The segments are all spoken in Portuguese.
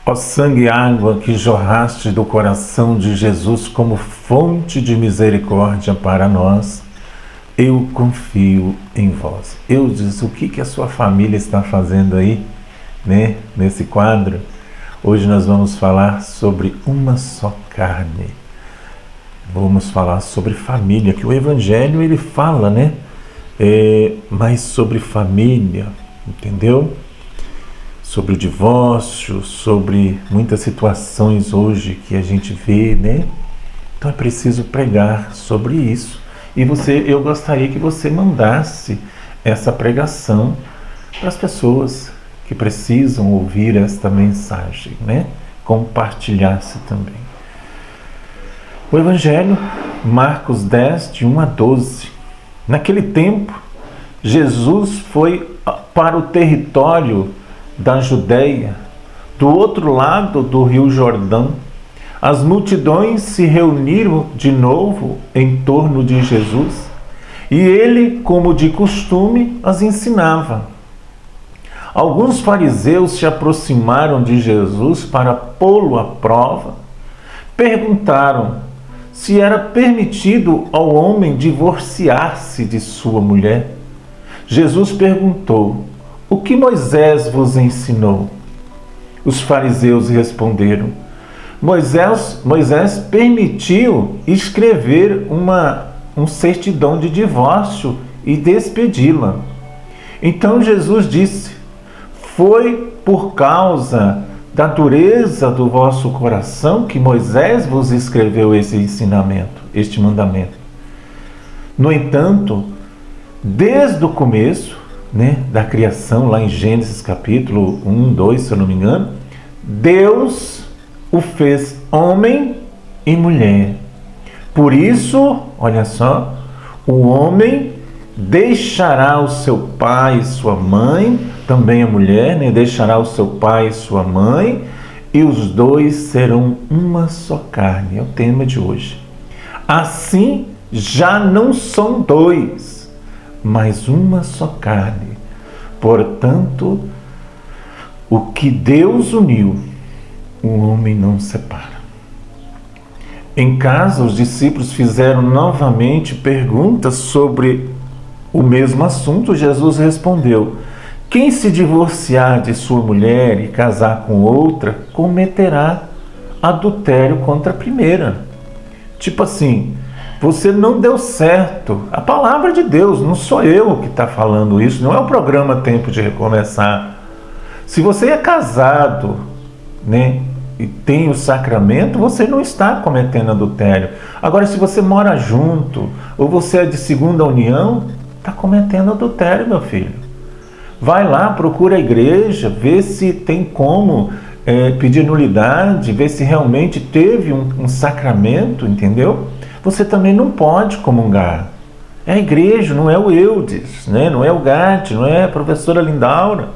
Ó sangue e água que jorraste do coração de Jesus como fonte de misericórdia para nós, eu confio em vós. Eudes, o que a sua família está fazendo aí, né, nesse quadro? Hoje nós vamos falar sobre uma só carne. Vamos falar sobre família, que o Evangelho ele fala, né? Mais sobre família, entendeu? Sobre o divórcio, sobre muitas situações hoje que a gente vê, né? Então é preciso pregar sobre isso. E eu gostaria que você mandasse essa pregação para as pessoas que precisam ouvir esta mensagem, né? Compartilhasse também. O Evangelho, Marcos 10, de 1 a 12. Naquele tempo, Jesus foi para o território da Judéia, do outro lado do Rio Jordão. As multidões se reuniram de novo em torno de Jesus e ele, como de costume, as ensinava. Alguns fariseus se aproximaram de Jesus para pô-lo à prova. Perguntaram se era permitido ao homem divorciar-se de sua mulher. Jesus perguntou: o que Moisés vos ensinou? Os fariseus responderam: Moisés permitiu escrever um certidão de divórcio e despedi-la. Então Jesus disse: foi por causa da dureza do vosso coração que Moisés vos escreveu esse ensinamento, este mandamento. No entanto, desde o começo, né, da criação, lá em Gênesis capítulo 1, 2, se eu não me engano, Deus o fez homem e mulher. Por isso, olha só, o homem deixará o seu pai e sua mãe, também a mulher, né, deixará o seu pai e sua mãe, e os dois serão uma só carne. É o tema de hoje. Assim, já não são dois, mas uma só carne. Portanto, o que Deus uniu, o homem não separa. Em casa, os discípulos fizeram novamente perguntas sobre o mesmo assunto. Jesus respondeu: quem se divorciar de sua mulher e casar com outra, cometerá adultério contra a primeira. Tipo assim, você não deu certo. A palavra de Deus, não sou eu que está falando isso, não é o programa Tempo de Recomeçar. Se você é casado, né, e tem o sacramento, você não está cometendo adultério. Agora, se você mora junto, ou você é de segunda união, está cometendo adultério, meu filho. Vai lá, procura a igreja, vê se tem como pedir nulidade, vê se realmente teve um sacramento, entendeu? Você também não pode comungar. É a igreja, não é o Eudes, né? Não é o Gatti, não é a professora Lindaura.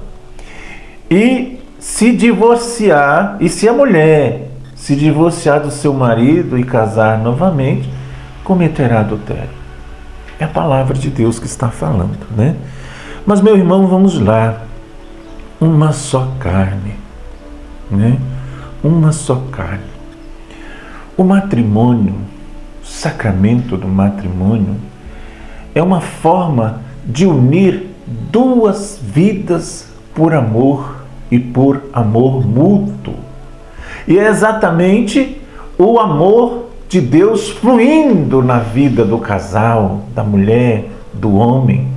E se divorciar, e se a mulher se divorciar do seu marido e casar novamente, cometerá adultério. É a palavra de Deus que está falando, né? Mas, meu irmão, vamos lá. Uma só carne, né? Uma só carne. O matrimônio, o sacramento do matrimônio, é uma forma de unir duas vidas por amor e por amor mútuo. E é exatamente o amor de Deus fluindo na vida do casal, da mulher, do homem,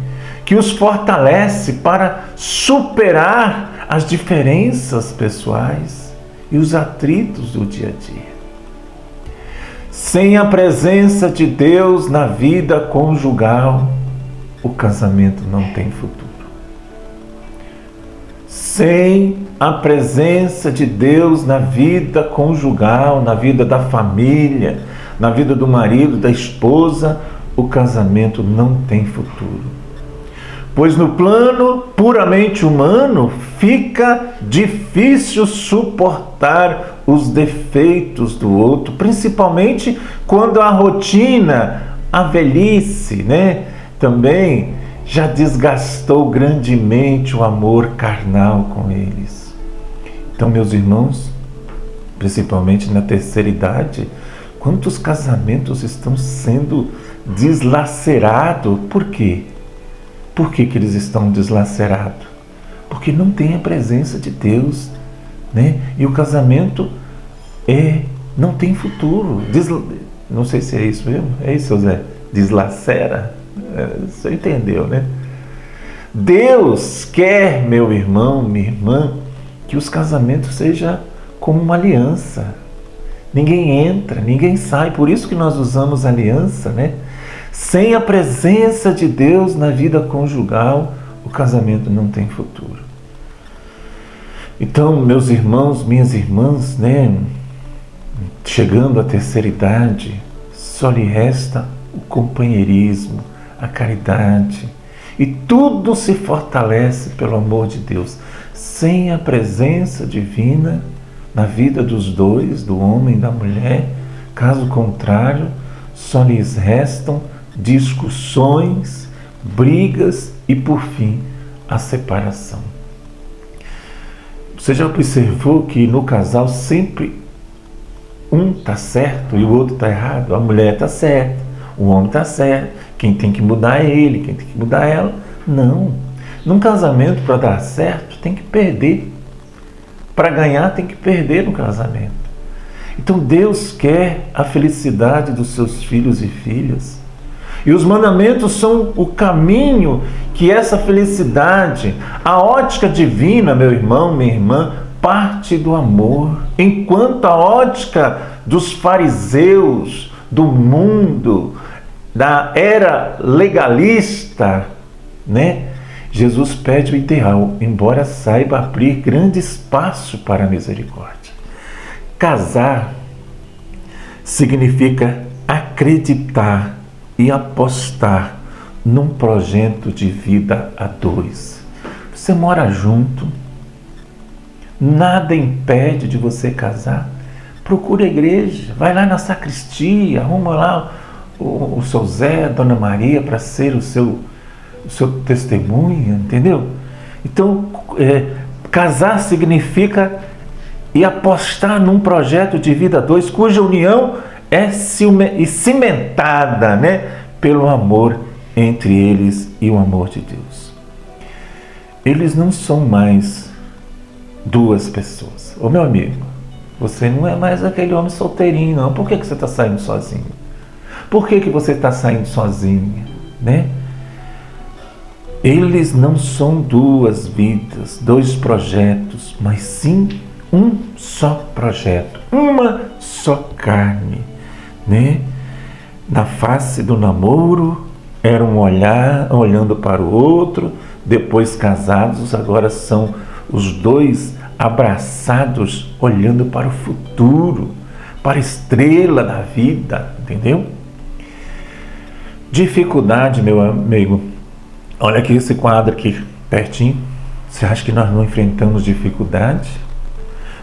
que os fortalece para superar as diferenças pessoais e os atritos do dia a dia. Sem a presença de Deus na vida conjugal, o casamento não tem futuro. Sem a presença de Deus na vida conjugal, na vida da família, na vida do marido, da esposa, o casamento não tem futuro. Pois no plano puramente humano fica difícil suportar os defeitos do outro, principalmente quando a rotina, a velhice, né, também já desgastou grandemente o amor carnal com eles. Então, meus irmãos, principalmente na terceira idade, quantos casamentos estão sendo deslacerados? Por quê? Por que eles estão deslacerados? Porque não tem a presença de Deus, né? E o casamento não tem futuro. Não sei se é isso mesmo. É isso, Zé? Deslacera? Você entendeu, né? Deus quer, meu irmão, minha irmã, que os casamentos sejam como uma aliança. Ninguém entra, ninguém sai. Por isso que nós usamos aliança, né? Sem a presença de Deus na vida conjugal, o casamento não tem futuro. Então, meus irmãos, minhas irmãs, né? Chegando à terceira idade, só lhe resta o companheirismo, a caridade. E tudo se fortalece pelo amor de Deus. Sem a presença divina na vida dos dois, do homem e da mulher, caso contrário, só lhes restam discussões, brigas e, por fim, a separação. Você já observou que no casal sempre um está certo e o outro está errado? A mulher está certa, o homem está certo, quem tem que mudar é ele, quem tem que mudar é ela? Não. Num casamento, para dar certo, tem que perder. Para ganhar, tem que perder no casamento. Então Deus quer a felicidade dos seus filhos e filhas. E os mandamentos são o caminho que essa felicidade, a ótica divina, meu irmão, minha irmã, parte do amor. Enquanto a ótica dos fariseus, do mundo, da era legalista, né? Jesus pede o ideal, embora saiba abrir grande espaço para a misericórdia. Casar significa acreditar e apostar num projeto de vida a dois. Você mora junto, nada impede de você casar. Procure a igreja, vai lá na sacristia, arruma lá o seu Zé, a Dona Maria, para ser o seu testemunho, entendeu? Então, casar significa e apostar num projeto de vida a dois, cuja união é cimentada, né, pelo amor entre eles e o amor de Deus. Eles não são mais duas pessoas. Ô meu amigo, você não é mais aquele homem solteirinho, não. Por que você está saindo sozinho? Por que você está saindo sozinha, né? Eles não são duas vidas, dois projetos, mas sim um só projeto, uma só carne, né? Na face do namoro era um olhar, olhando para o outro, depois casados, agora são os dois abraçados, olhando para o futuro, para a estrela da vida, entendeu? Dificuldade, meu amigo. Olha aqui esse quadro aqui, pertinho. Você acha que nós não enfrentamos dificuldade?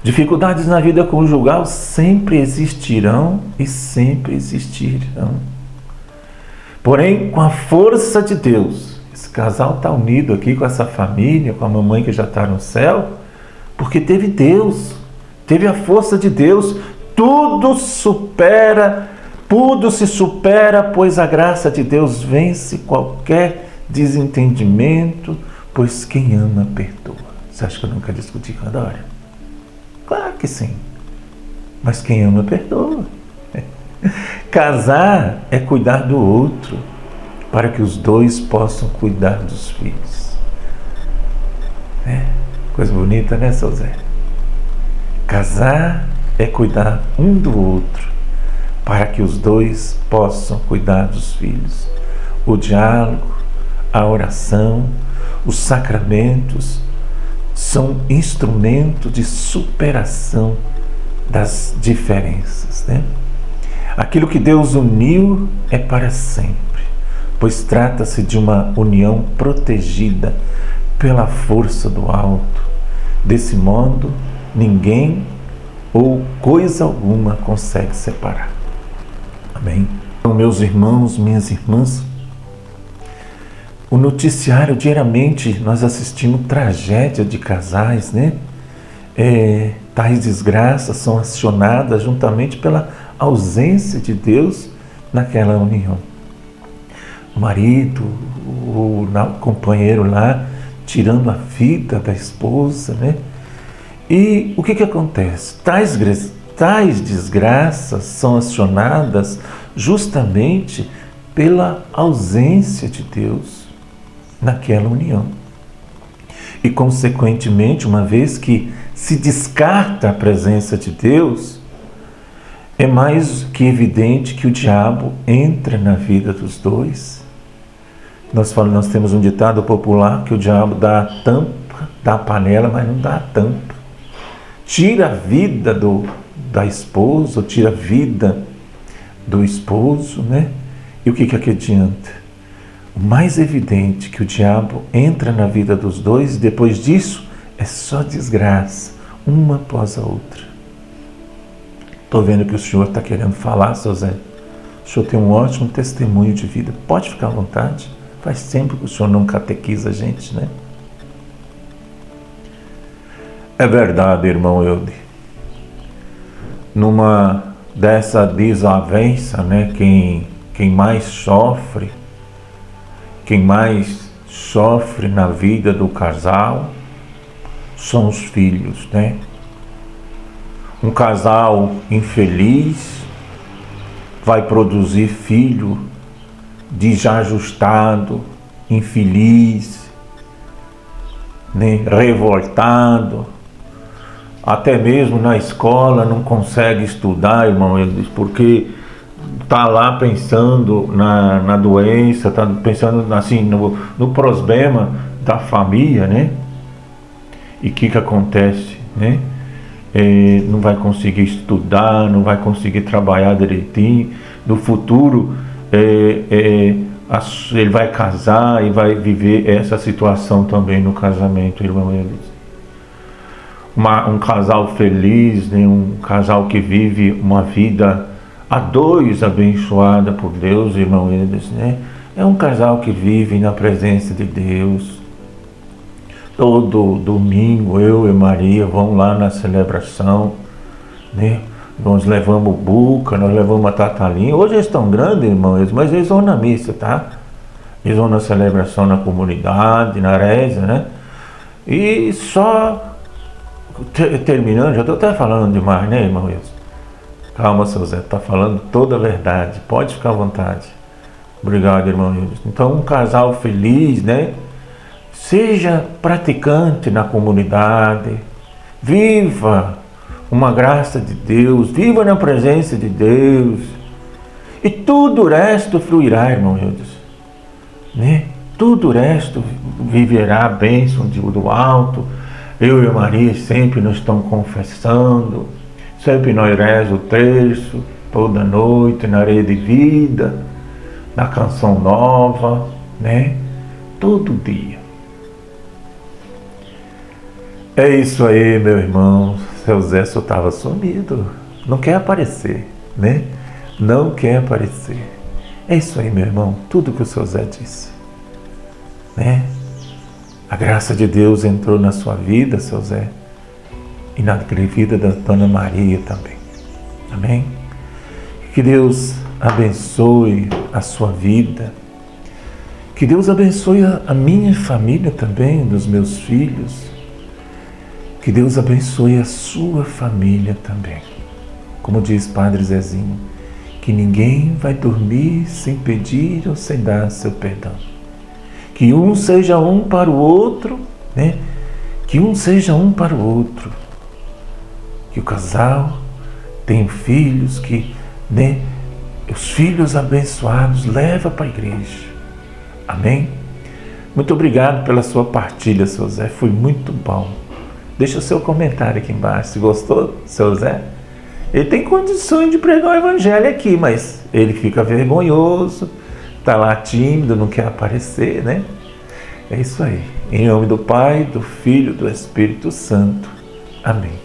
Dificuldades na vida conjugal sempre existirão e sempre existirão. Porém, com a força de Deus, esse casal está unido aqui com essa família, com a mamãe que já está no céu, porque teve Deus, teve a força de Deus. Tudo se supera, pois a graça de Deus vence qualquer desentendimento, pois quem ama perdoa. Você acha que eu nunca discuti com a Dória? Claro que sim, mas quem ama perdoa. Casar é cuidar do outro, para que os dois possam cuidar dos filhos. Coisa bonita, né, seu Zé? Casar é cuidar um do outro, para que os dois possam cuidar dos filhos. O diálogo, a oração, os sacramentos são instrumento de superação das diferenças, né? Aquilo que Deus uniu é para sempre, pois trata-se de uma união protegida pela força do alto. Desse modo, ninguém ou coisa alguma consegue separar. Amém? Então, meus irmãos, minhas irmãs, o noticiário, diariamente, nós assistimos tragédia de casais, né? tais desgraças são acionadas juntamente pela ausência de Deus naquela união. O marido, o companheiro lá, tirando a vida da esposa, né? E o que acontece? Tais desgraças são acionadas justamente pela ausência de Deus naquela união. E, consequentemente, uma vez que se descarta a presença de Deus, é mais que evidente que o diabo entra na vida dos dois. Nós temos um ditado popular que o diabo dá a tampa da panela, mas não dá a tampa. Tira a vida da esposa, ou tira a vida do esposo, né? E o que adianta? O mais evidente que o diabo entra na vida dos dois, e depois disso é só desgraça, uma após a outra. Estou vendo que o senhor está querendo falar, seu Zé. O senhor tem um ótimo testemunho de vida. Pode ficar à vontade. Faz tempo que o senhor não catequiza a gente, né? É verdade, irmão Eude. Numa dessa desavença, né? Quem mais sofre na vida do casal são os filhos, né? Um casal infeliz vai produzir filho desajustado, infeliz, né? Revoltado, até mesmo na escola não consegue estudar, irmão, porque está lá pensando na doença, está pensando assim no problema da família, né? E o que acontece, né? Não vai conseguir estudar, não vai conseguir trabalhar direitinho. No futuro, ele vai casar e vai viver essa situação também no casamento, irmão. Um casal feliz, né? Um casal que vive uma vida a dois abençoada por Deus, irmão, né? É um casal que vive na presença de Deus. Todo domingo eu e Maria vamos lá na celebração, né? Nós levamos buca, nós levamos a Tatalinha. Hoje eles estão grandes, irmãos, mas eles vão na missa, tá? Eles vão na celebração na comunidade, na reza, né? E só terminando, já estou até falando demais, né, irmão? Calma, seu Zé, está falando toda a verdade. Pode ficar à vontade. Obrigado, irmão. Então, um casal feliz, né? Seja praticante na comunidade. Viva uma graça de Deus. Viva na presença de Deus. E tudo o resto fluirá, irmão Deus, né? Tudo o resto viverá a bênção do alto. Eu e a Maria sempre nos estamos confessando. Sempre nós rezamos o terço, toda noite, na rede de vida, na canção nova, né? Todo dia. É isso aí, meu irmão. Seu Zé só estava sumido. Não quer aparecer, né? Não quer aparecer. É isso aí, meu irmão. Tudo que o seu Zé disse, né? A graça de Deus entrou na sua vida, seu Zé. E na vida da Dona Maria também. Amém? Que Deus abençoe a sua vida. Que Deus abençoe a minha família também, dos meus filhos. Que Deus abençoe a sua família também. Como diz Padre Zezinho, que ninguém vai dormir sem pedir ou sem dar seu perdão. Que um seja um para o outro, né? Que um seja um para o outro. Que o casal tem filhos que, né, os filhos abençoados leva para a igreja. Amém? Muito obrigado pela sua partilha, seu Zé. Foi muito bom. Deixa o seu comentário aqui embaixo. Se gostou, seu Zé? Ele tem condições de pregar o evangelho aqui, mas ele fica vergonhoso, está lá tímido, não quer aparecer, né? É isso aí. Em nome do Pai, do Filho e do Espírito Santo. Amém.